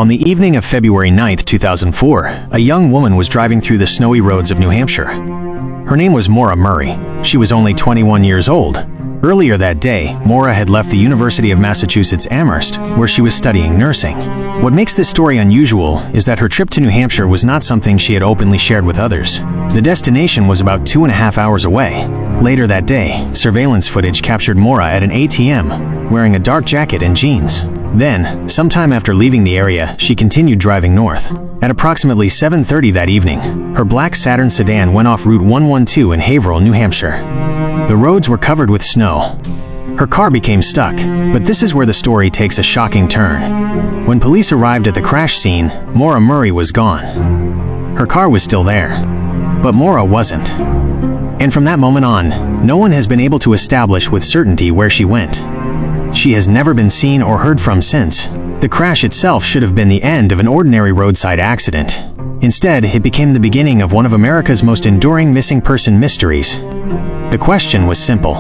On the evening of February 9, 2004, a young woman was driving through the snowy roads of New Hampshire. Her name was Maura Murray. She was only 21 years old. Earlier that day, Maura had left the University of Massachusetts Amherst, where she was studying nursing. What makes this story unusual is that her trip to New Hampshire was not something she had openly shared with others. The destination was about 2.5 hours away. Later that day, surveillance footage captured Maura at an ATM, wearing a dark jacket and jeans. Then, sometime after leaving the area, she continued driving north. At approximately 7:30 that evening, her black Saturn sedan went off Route 112 in Haverhill, New Hampshire. The roads were covered with snow. Her car became stuck, but this is where the story takes a shocking turn. When police arrived at the crash scene, Maura Murray was gone. Her car was still there, but Maura wasn't. And from that moment on, no one has been able to establish with certainty where she went. She has never been seen or heard from since. The crash itself should have been the end of an ordinary roadside accident. Instead, it became the beginning of one of America's most enduring missing person mysteries. The question was simple.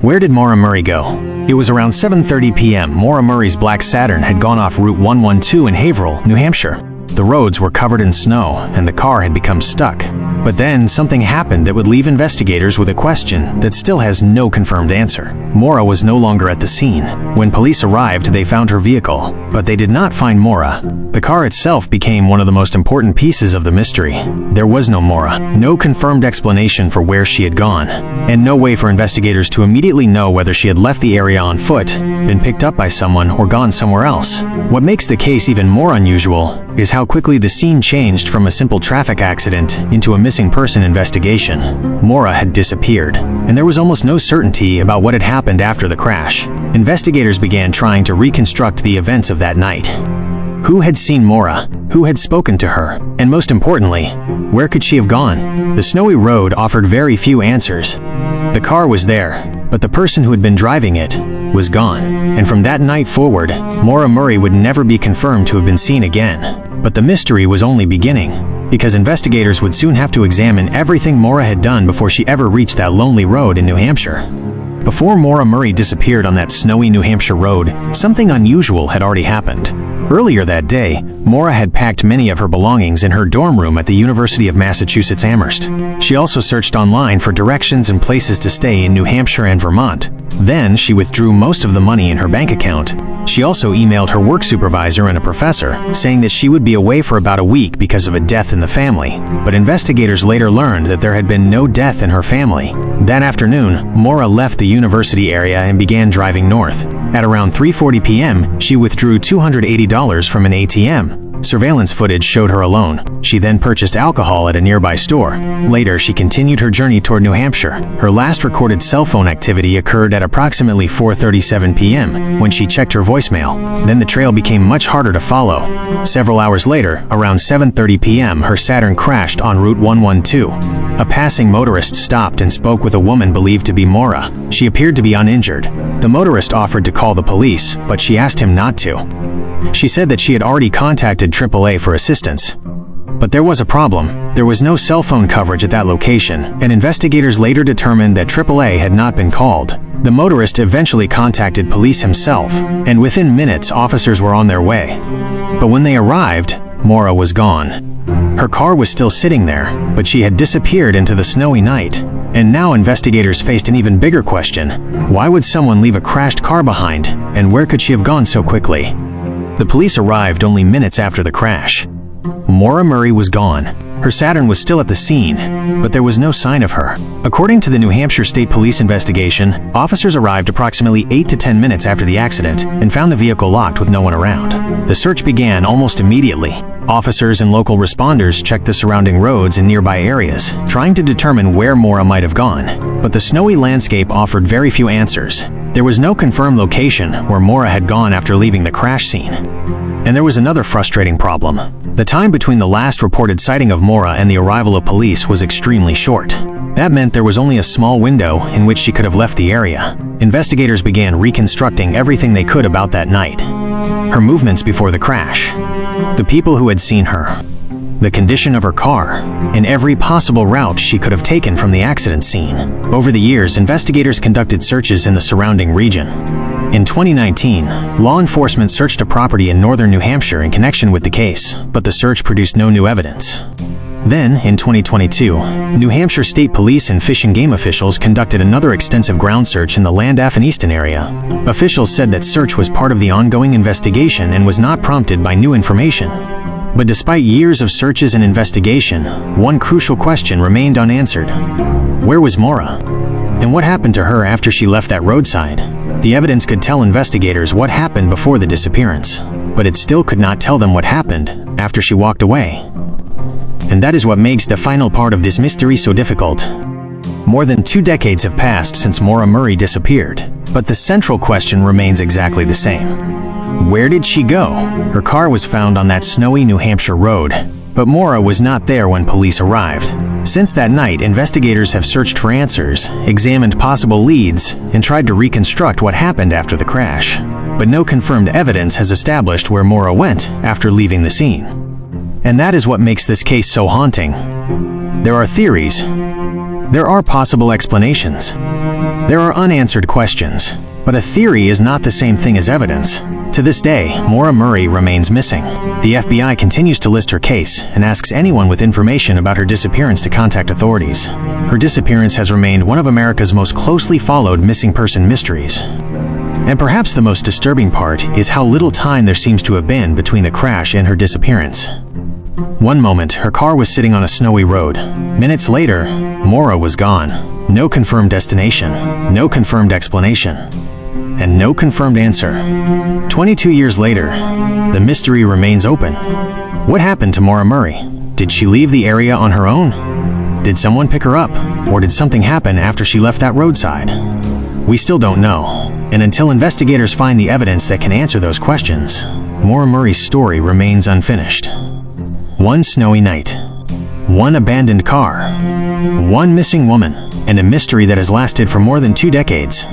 Where did Maura Murray go? It was around 7:30 p.m. Maura Murray's black Saturn had gone off Route 112 in Haverhill, New Hampshire. The roads were covered in snow, and the car had become stuck. But then something happened that would leave investigators with a question that still has no confirmed answer. Maura was no longer at the scene. When police arrived, they found her vehicle, but they did not find Maura. The car itself became one of the most important pieces of the mystery. There was no Maura, no confirmed explanation for where she had gone, and no way for investigators to immediately know whether she had left the area on foot, been picked up by someone, or gone somewhere else. What makes the case even more unusual is how quickly the scene changed from a simple traffic accident into a missing person investigation. Maura had disappeared, and there was almost no certainty about what had happened after the crash. Investigators began trying to reconstruct the events of that night. Who had seen Maura? Who had spoken to her? And most importantly, where could she have gone? The snowy road offered very few answers. The car was there, but the person who had been driving it was gone. And from that night forward, Maura Murray would never be confirmed to have been seen again. But the mystery was only beginning, because investigators would soon have to examine everything Maura had done before she ever reached that lonely road in New Hampshire. Before Maura Murray disappeared on that snowy New Hampshire road, something unusual had already happened. Earlier that day, Maura had packed many of her belongings in her dorm room at the University of Massachusetts Amherst. She also searched online for directions and places to stay in New Hampshire and Vermont. Then, she withdrew most of the money in her bank account. She also emailed her work supervisor and a professor, saying that she would be away for about a week because of a death in the family. But investigators later learned that there had been no death in her family. That afternoon, Maura left the university area and began driving north. At around 3:40 p.m., she withdrew $280 from an ATM. Surveillance footage showed her alone. She then purchased alcohol at a nearby store. Later, she continued her journey toward New Hampshire. Her last recorded cell phone activity occurred at approximately 4:37 p.m. when she checked her voicemail. Then the trail became much harder to follow. Several hours later, around 7:30 p.m., her Saturn crashed on Route 112. A passing motorist stopped and spoke with a woman believed to be Maura. She appeared to be uninjured. The motorist offered to call the police, but she asked him not to. She said that she had already contacted AAA for assistance. But there was a problem. There was no cell phone coverage at that location, and investigators later determined that AAA had not been called. The motorist eventually contacted police himself, and within minutes, officers were on their way. But when they arrived, Maura was gone. Her car was still sitting there, but she had disappeared into the snowy night. And now investigators faced an even bigger question. Why would someone leave a crashed car behind, and where could she have gone so quickly? The police arrived only minutes after the crash. Maura Murray was gone. Her Saturn was still at the scene, but there was no sign of her. According to the New Hampshire State Police investigation, officers arrived approximately 8 to 10 minutes after the accident and found the vehicle locked with no one around. The search began almost immediately. Officers and local responders checked the surrounding roads and nearby areas, trying to determine where Maura might have gone. But the snowy landscape offered very few answers. There was no confirmed location where Maura had gone after leaving the crash scene. And there was another frustrating problem. The time between the last reported sighting of Maura and the arrival of police was extremely short. That meant there was only a small window in which she could have left the area. Investigators began reconstructing everything they could about that night. Her movements before the crash, the people who had seen her, the condition of her car, and every possible route she could have taken from the accident scene. Over the years, investigators conducted searches in the surrounding region. In 2019, law enforcement searched a property in northern New Hampshire in connection with the case, but the search produced no new evidence. Then, in 2022, New Hampshire State Police and Fish and Game officials conducted another extensive ground search in the Landaff and Easton area. Officials said that search was part of the ongoing investigation and was not prompted by new information. But despite years of searches and investigation, one crucial question remained unanswered. Where was Maura? And what happened to her after she left that roadside? The evidence could tell investigators what happened before the disappearance, but it still could not tell them what happened after she walked away. And that is what makes the final part of this mystery so difficult. More than 2 decades have passed since Maura Murray disappeared, but the central question remains exactly the same. Where did she go? Her car was found on that snowy New Hampshire road, but Maura was not there when police arrived. Since that night, investigators have searched for answers, examined possible leads, and tried to reconstruct what happened after the crash. But no confirmed evidence has established where Maura went after leaving the scene. And that is what makes this case so haunting. There are theories. There are possible explanations. There are unanswered questions. But a theory is not the same thing as evidence. To this day, Maura Murray remains missing. The FBI continues to list her case and asks anyone with information about her disappearance to contact authorities. Her disappearance has remained one of America's most closely followed missing person mysteries. And perhaps the most disturbing part is how little time there seems to have been between the crash and her disappearance. One moment, her car was sitting on a snowy road. Minutes later, Maura was gone. No confirmed destination, no confirmed explanation, and no confirmed answer. 22 years later, the mystery remains open. What happened to Maura Murray? Did she leave the area on her own? Did someone pick her up? Or did something happen after she left that roadside? We still don't know. And until investigators find the evidence that can answer those questions, Maura Murray's story remains unfinished. One snowy night, one abandoned car, one missing woman, and a mystery that has lasted for more than 2 decades.